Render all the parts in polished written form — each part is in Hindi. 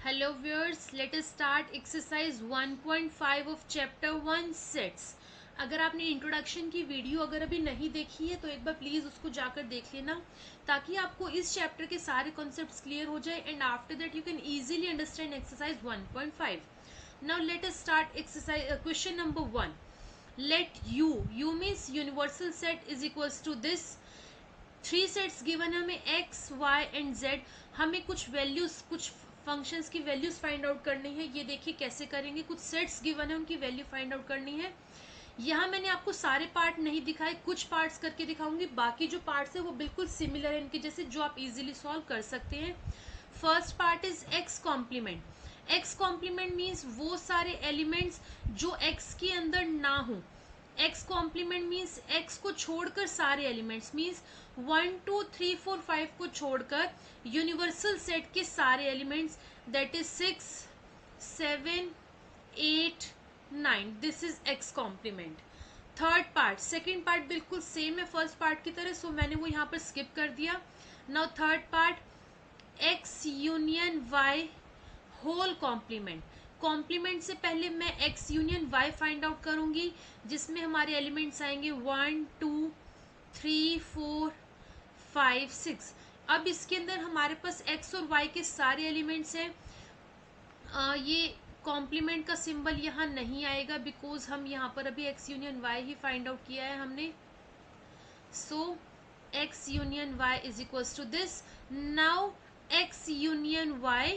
Hello viewers, let us start exercise 1.5 of chapter 1 sets. अगर आपने इंट्रोडक्शन की वीडियो अगर अभी नहीं देखी है तो एक बार प्लीज उसको जाकर देख लेना ताकि आपको इस चैप्टर के सारे कॉन्सेप्ट्स क्लियर हो जाए and after that you can easily understand exercise 1.5. Now let us start exercise question number 1. Let u means universal set is equals to this. 3 sets given है हमें x, y एंड z. हमें कुछ वैल्यूज कुछ फंक्शंस की वैल्यूज फाइंड आउट करनी है. ये देखिए कैसे करेंगे. कुछ सेट्स गिवन है उनकी वैल्यू फाइंड आउट करनी है. यहाँ मैंने आपको सारे पार्ट नहीं दिखाए, कुछ पार्ट्स करके दिखाऊंगी. बाकी जो पार्ट्स है वो बिल्कुल सिमिलर है इनके जैसे, जो आप इजीली सॉल्व कर सकते हैं. First part is X complement. X complement means वो सारे एलिमेंट्स जो एक्स के अंदर ना हो. एक्स कॉम्प्लीमेंट मीन्स एक्स को छोड़कर सारे एलिमेंट्स मीन्स 1 2 3 4 5 को छोड़कर यूनिवर्सल सेट के सारे elements, that is 6 7 8 9. This is X complement. Third part, second part बिल्कुल सेम है फर्स्ट पार्ट की तरह, सो मैंने वो यहाँ पर स्किप कर दिया. Now third part X union वाई होल कॉम्प्लीमेंट. कॉम्प्लीमेंट से पहले मैं x union y find out करूंगी जिसमें हमारे एलिमेंट्स आएंगे 1 2 3 4 5 6. अब इसके अंदर हमारे पास x और y के सारे एलिमेंट्स हैं. ये कॉम्प्लीमेंट का सिंबल यहाँ नहीं आएगा बिकॉज हम यहाँ पर अभी x यूनियन y ही फाइंड आउट किया है हमने. So x union y is equals to this. Now x union y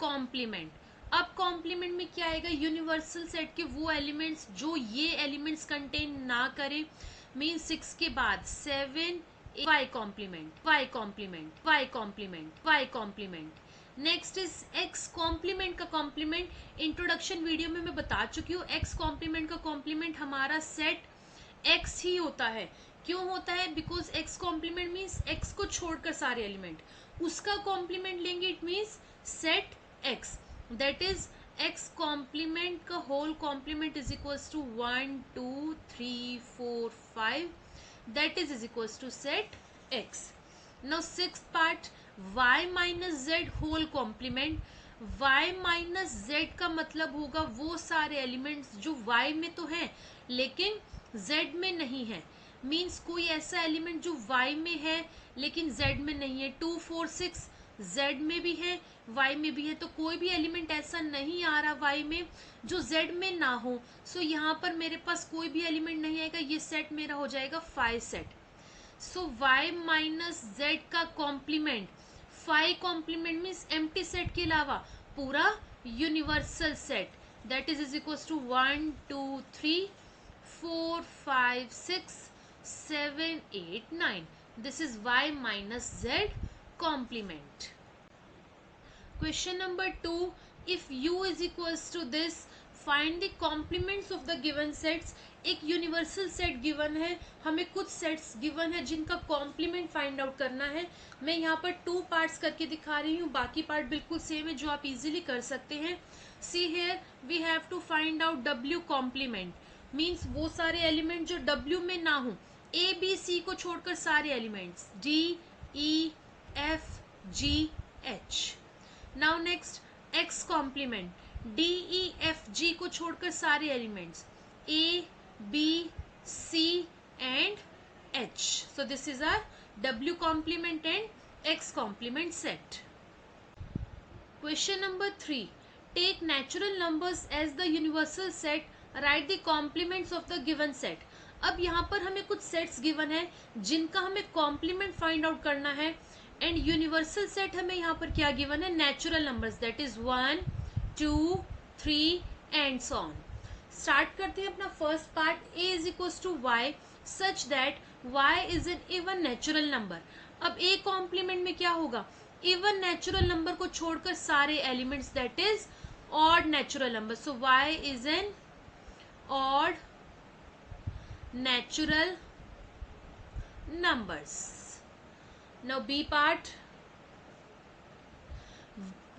complement. अब कॉम्प्लीमेंट में क्या आएगा, यूनिवर्सल सेट के वो एलिमेंट्स जो ये एलिमेंट्स कंटेन ना करें. मीन 6 के बाद 7 y complement y complement y complement y complement. Next is x complement का कॉम्प्लीमेंट. इंट्रोडक्शन वीडियो में मैं बता चुकी हूँ x कॉम्प्लीमेंट का कॉम्प्लीमेंट हमारा सेट x ही होता है. क्यों होता है, because x complement means x को छोड़कर सारे एलिमेंट. उसका कॉम्प्लीमेंट लेंगे it means set x. That is x complement का whole complement is equals to 1 2 3 4 5. That is equals to set x. Now sixth part y minus z whole complement. y minus z का मतलब होगा वो सारे एलिमेंट्स जो y में तो हैं लेकिन z में नहीं है. मीन्स कोई ऐसा एलिमेंट जो y में है लेकिन z में नहीं है. 2 4 6 z में भी है y में भी है, तो कोई भी एलिमेंट ऐसा नहीं आ रहा y में जो z में ना हो. सो यहाँ पर मेरे पास कोई भी एलिमेंट नहीं आएगा. ये सेट मेरा हो जाएगा 5 set. So y minus z का complement 5 complement means empty set के अलावा पूरा universal set, that is equals to 1 2 3 4 5 6 7 8 9. This is y minus z complement. Question number 2. If u is equals to this, find the complements of the given sets. एक यूनिवर्सल सेट गिवन है, हमें कुछ सेट्स गिवन है जिनका कॉम्प्लीमेंट फाइंड आउट करना है. मैं यहाँ पर 2 पार्ट्स करके दिखा रही हूँ, बाकी पार्ट बिल्कुल सेम है जो आप इजीली कर सकते हैं. See here we have to find out w complement. Means वो सारे एलिमेंट जो w में ना हो. a b c को छोड़कर सारे elements d e f g h. Now next x complement. d e f g को छोड़कर सारे elements a b c and h. So this is our w complement and x complement set. Question number 3. Take natural numbers as the universal set. Write the complements of the given set. अब यहाँ पर हमें कुछ सेट्स गिवन है जिनका हमें कॉम्प्लीमेंट फाइंड आउट करना है एंड यूनिवर्सल सेट हमें यहाँ पर क्या गिवन है, natural numbers, that is 1 2 3 and so on. Start करते हैं अपना first part. a is equals to y such that y is an even natural number. अब a कॉम्प्लीमेंट में क्या होगा, इवन नेचुरल नंबर को छोड़कर सारे elements, that is odd natural number. So y is an odd natural numbers. Now b part,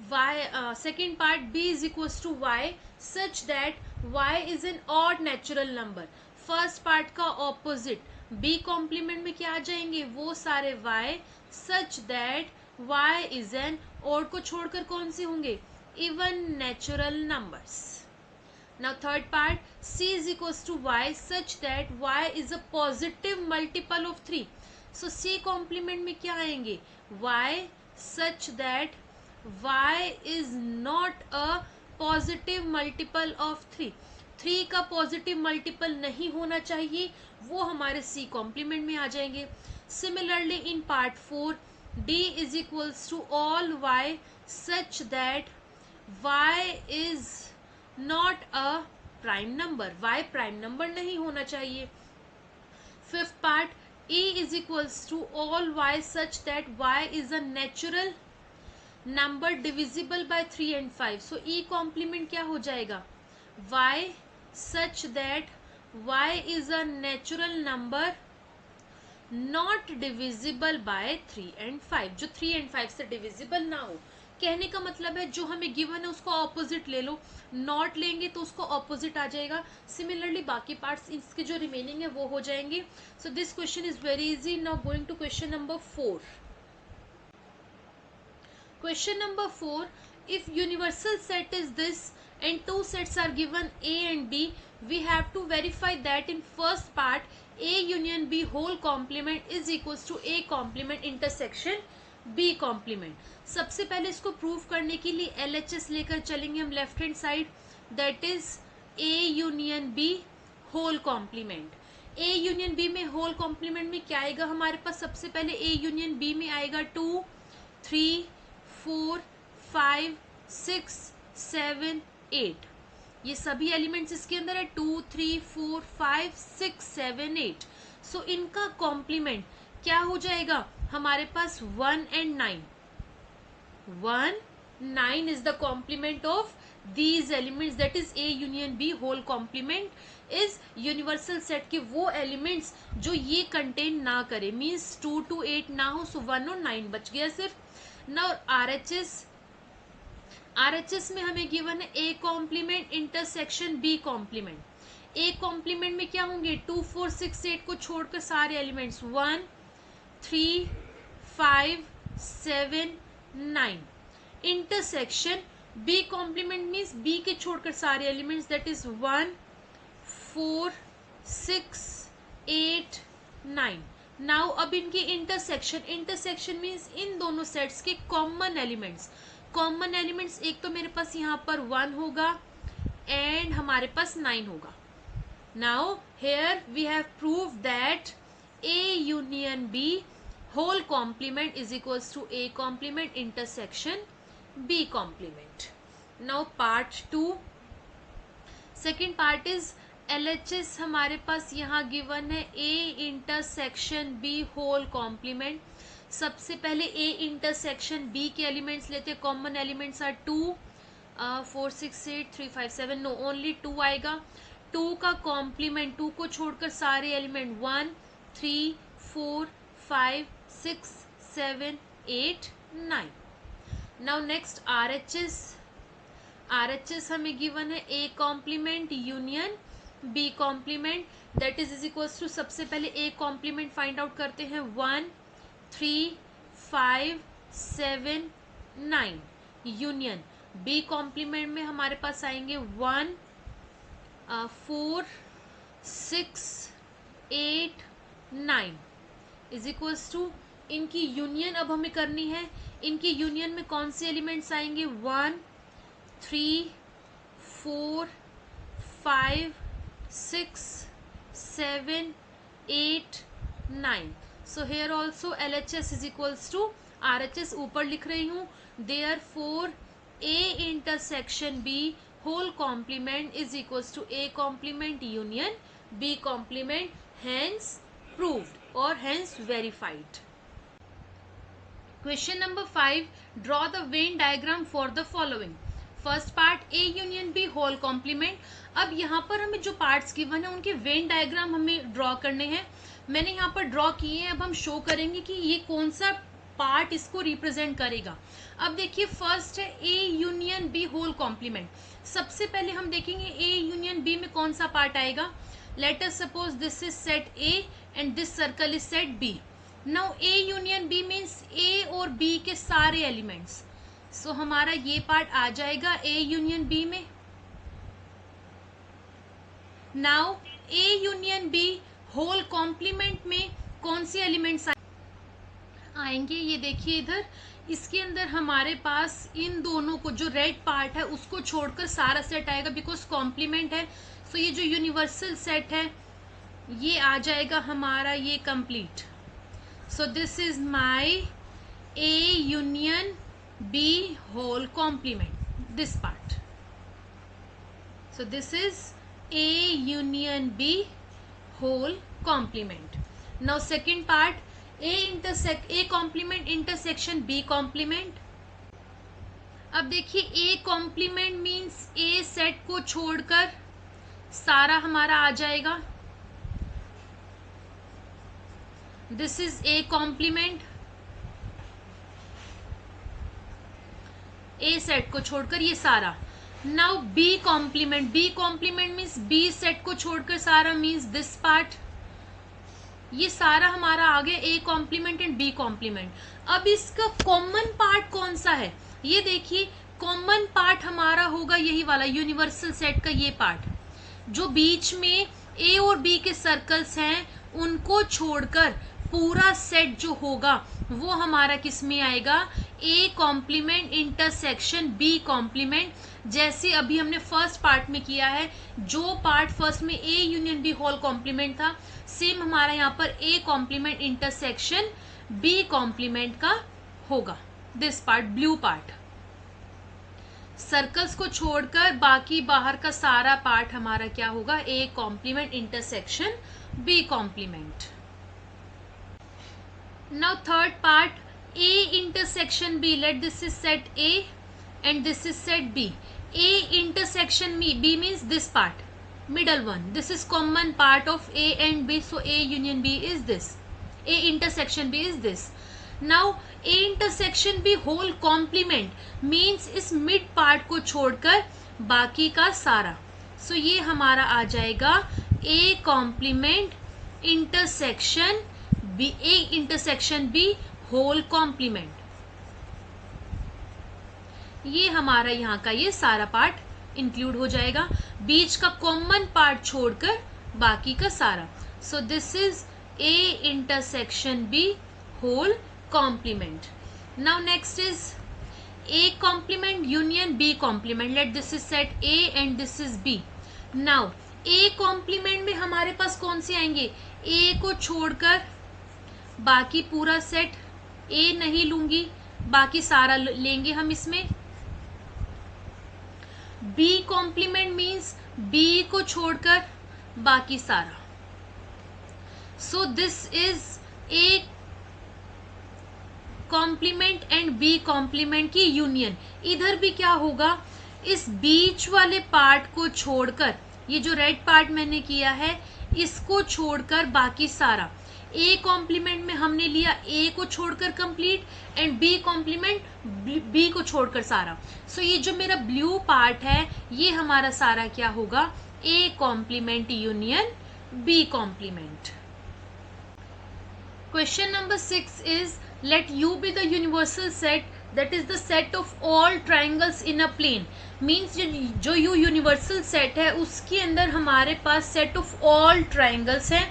y second part b is equals to y such that y is an odd natural number. First part का ऑपोजिट b कॉम्प्लीमेंट में क्या आ जाएंगे, वो सारे y such that y is an odd को छोड़कर कौन से होंगे, even natural numbers. Now third part, c is equals to y such that y is a positive multiple of 3. So c complement में क्या आएंगे, y such that y is not a positive multiple of 3. 3 का पॉजिटिव मल्टीपल नहीं होना चाहिए, वो हमारे सी कॉम्प्लीमेंट में आ जाएंगे. Similarly in part 4, d is equals to all y such that y is not a prime number. y prime number नहीं होना चाहिए. Fifth part, e is equals to all y such that y is a natural number divisible by 3 and 5. So e complement क्या हो जाएगा, y such that y is a natural number not divisible by 3 and 5. जो 3 and 5 से divisible ना हो. कहने का मतलब है जो हमें गिवन है उसको ऑपोजिट ले लो, नॉट लेंगे तो उसको ऑपोजिट आ जाएगा. सिमिलरली बाकी पार्ट्स इसके जो रिमेनिंग है वो हो जाएंगे. So this question is very easy. Now going to question number 4. Question number 4, if universal set is this and two sets are given A and B, we have to verify that in first part A union B whole complement is equals to A complement intersection B complement. सबसे पहले इसको प्रूव करने के लिए LHS लेकर चलेंगे हम left hand side, that is A union B whole complement. A union B में होल कॉम्प्लीमेंट में क्या आएगा हमारे पास, सबसे पहले A यूनियन B में आएगा 2, 3, 4, 5, 6, 7, 8. ये सभी एलिमेंट्स इसके अंदर है. 2, 3, 4, 5, 6, 7, 8. सो इनका कॉम्प्लीमेंट क्या हो जाएगा हमारे पास 1 and 9. 1, 9 is the complement of these elements, that is A union B whole complement is universal set के वो elements जो ये contain ना करे, means 2 to 8 ना हो. सो 1 और 9 बच गया सिर्फ. Now RHS में हमें गिवन है A complement intersection B complement. A complement में क्या होंगे, 2, 4, 6, 8 को छोड़कर सारे elements 1, 3, 5, 7, 9. Intersection B complement means B के छोड़कर सारे एलिमेंट्स, दैट इज 1, 4, 6, 8, 9. नाउ अब इनकी इंटरसेक्शन मीन्स इन दोनों सेट्स के कॉमन एलिमेंट्स. कॉमन एलिमेंट्स एक तो मेरे पास यहाँ पर 1 होगा एंड हमारे पास 9 होगा. Now here we have prove that A union B whole complement is equals to A complement intersection B complement. Now part 2, second part is LHS हमारे पास यहाँ गिवन है A intersection B whole complement. सबसे पहले A इंटरसेक्शन B के एलिमेंट्स लेते हैं. Common elements are 2, 4, 6, 8, 3, 5, 7. No, only 2 आएगा. 2 का कॉम्प्लीमेंट, 2 को छोड़कर सारे एलिमेंट 1, 3, 4, 5, 6, 7, 8, 9. नाउ नेक्स्ट RHS हमें गिवन है A complement union B complement, that is equals to सबसे पहले A कॉम्प्लीमेंट फाइंड आउट करते हैं 1, 3, 5, 7, 9. यूनियन B कॉम्प्लीमेंट में हमारे पास आएंगे 1, 4, 6, 8, 9 इज इक्वल्स टू इनकी यूनियन अब हमें करनी है. इनकी यूनियन में कौन से एलिमेंट्स आएंगे, 1, 3, 4, 5, 6, 7, 8, 9. So here also LHS is equals to RHS ऊपर लिख रही हूँ. Therefore A intersection B whole complement is equals to A complement union B complement, hence proved or hence verified. Question number 5. Draw the Venn diagram for the following. First part A union B whole complement. अब यहाँ पर हमें जो पार्ट्स गिवन है उनके वेन डायग्राम हमें ड्रॉ करने हैं. मैंने यहाँ पर ड्रॉ किए हैं. अब हम शो करेंगे कि ये कौन सा पार्ट इसको रिप्रेजेंट करेगा. अब देखिए फर्स्ट है A union B whole complement. सबसे पहले हम देखेंगे A यूनियन B में कौन सा पार्ट आएगा. Let us suppose this is set A and this circle is set B. Now A union B means A और B के सारे एलिमेंट्स. सो हमारा ये पार्ट आ जाएगा ए यूनियन बी में। Now A union B whole complement में कौन से एलिमेंट्स आएंगे, ये देखिए इधर इसके अंदर हमारे पास इन दोनों को, जो रेड पार्ट है उसको छोड़कर सारा सेट आएगा, बिकॉज कॉम्प्लीमेंट है। सो ये जो यूनिवर्सल सेट है ये आ जाएगा हमारा ये complete. So this is my A union B whole complement, this part. So this is A union B whole complement. Now second part, A complement intersection B complement. अब देखिए A complement means A set को छोड़कर सारा हमारा आ जाएगा, this is A complement. A set को छोड़कर ये सारा। Now B complement means B set को छोड़कर सारा, मीन्स दिस पार्ट। ये सारा हमारा आ गया A complement and B complement. अब इसका कॉमन पार्ट कौन सा है, ये देखिए कॉमन पार्ट हमारा होगा यही वाला यूनिवर्सल सेट का ये पार्ट। जो बीच में ए और बी के सर्कल्स हैं उनको छोड़कर पूरा सेट जो होगा वो हमारा किस में आएगा, A complement intersection B complement. जैसे अभी हमने फर्स्ट पार्ट में किया है, जो पार्ट फर्स्ट में A union B whole complement था, सेम हमारा यहाँ पर A complement intersection B complement का होगा, this part blue part. Circles को छोड़कर बाकी बाहर का सारा पार्ट हमारा क्या होगा, A complement intersection B complement. Now third part, A intersection B, let this is set A and this is set B. A intersection B means this part, middle one. This is common part of A and B, so A union B is this. A intersection B is this. Now A intersection B whole complement means इस mid part को छोड़कर बाकी का सारा। So ये हमारा आ जाएगा A complement intersection B, A intersection B whole complement. ये हमारा यहाँ का ये सारा पार्ट इंक्लूड हो जाएगा, बीच का कॉमन पार्ट छोड़कर बाकी का सारा। So this is A intersection B whole complement. Now next is A complement union B complement. Let this is set A and this is B. Now A complement में हमारे पास कौन से आएंगे, ए को छोड़कर बाकी पूरा सेट, ए नहीं लूंगी बाकी सारा लेंगे हम इसमें। बी कॉम्प्लीमेंट मीन्स बी को छोड़कर बाकी सारा। So this is A complement and B complement की यूनियन। इधर भी क्या होगा, इस बीच वाले पार्ट को छोड़कर, ये जो रेड पार्ट मैंने किया है इसको छोड़कर बाकी सारा। ए कॉम्प्लीमेंट में हमने लिया ए को छोड़कर complete and B complement B को छोड़कर सारा। सो ये जो मेरा ब्लू पार्ट है ये हमारा सारा क्या होगा, A complement union B complement. Question number 6 is let U be the universal set that is the set of all triangles in a plane. Means जो U यूनिवर्सल सेट है उसके अंदर हमारे पास सेट ऑफ ऑल ट्राइंगल्स है।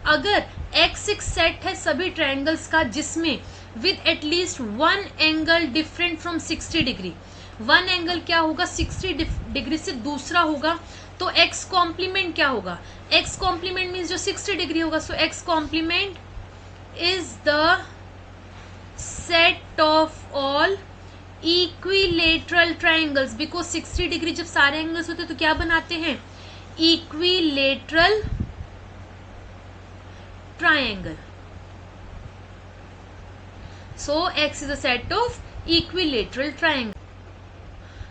अगर X एक सेट है सभी ट्राइंगल्स का जिसमें with at least one angle different from 60 degree, one angle क्या होगा 60 डिग्री से दूसरा होगा, तो X कॉम्प्लीमेंट क्या होगा, X कॉम्प्लीमेंट मीन्स जो 60 डिग्री होगा। So X complement is the set of all equilateral triangles, because 60 degree जब सारे एंगल्स होते हैं तो क्या बनाते हैं, equilateral triangle. So X is a set of equilateral triangle.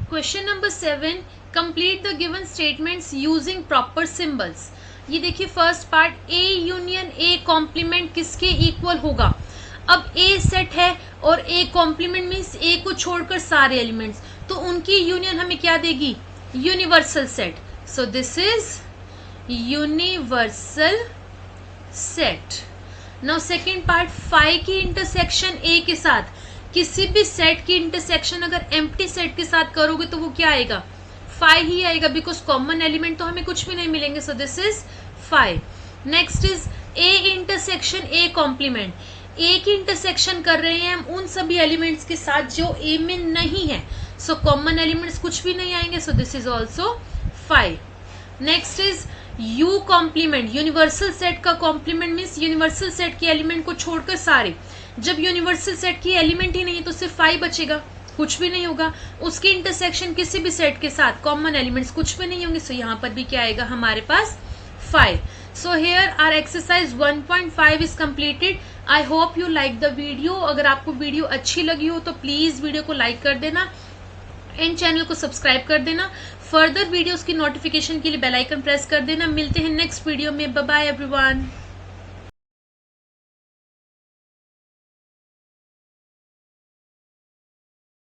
Question number 7, complete the given statements using proper symbols. ये देखिए first part, A union A complement किसके इक्वल होगा। अब A सेट है और A कॉम्प्लीमेंट मीन्स A को छोड़कर सारे एलिमेंट्स, तो उनकी यूनियन हमें क्या देगी, universal set. So this is universal set. Now second part, phi की इंटरसेक्शन ए के साथ किसी भी सेट की इंटरसेक्शन अगर एम्प्टी सेट के साथ करोगे तो वो क्या आएगा, 5 ही आएगा, बिकॉज कॉमन एलिमेंट तो हमें कुछ भी नहीं मिलेंगे, so this is 5. Next is A intersection A complement. A की इंटरसेक्शन कर रहे हैं हम उन सभी एलिमेंट्स के साथ जो ए में नहीं है, सो कॉमन एलिमेंट्स कुछ भी नहीं आएंगे, so this is also 5. Next is U complement. Universal set का कॉम्प्लीमेंट मीन्स यूनिवर्सल सेट के एलिमेंट को छोड़कर सारे. जब यूनिवर्सल सेट की एलिमेंट ही नहीं है तो सिर्फ 5 बचेगा, कुछ भी नहीं होगा. उसकी इंटरसेक्शन किसी भी सेट के साथ कॉमन एलिमेंट्स कुछ भी नहीं होंगे, सो यहाँ पर भी क्या आएगा हमारे पास 5. So here our exercise 1.5 is completed. I hope you like the video. अगर आपको वीडियो अच्छी लगी हो तो प्लीज वीडियो को लाइक कर देना एंड चैनल को सब्सक्राइब कर देना. फर्दर वीडियोस की नोटिफिकेशन के लिए बेल आइकन प्रेस कर देना. मिलते हैं नेक्स्ट वीडियो में. Bye bye everyone.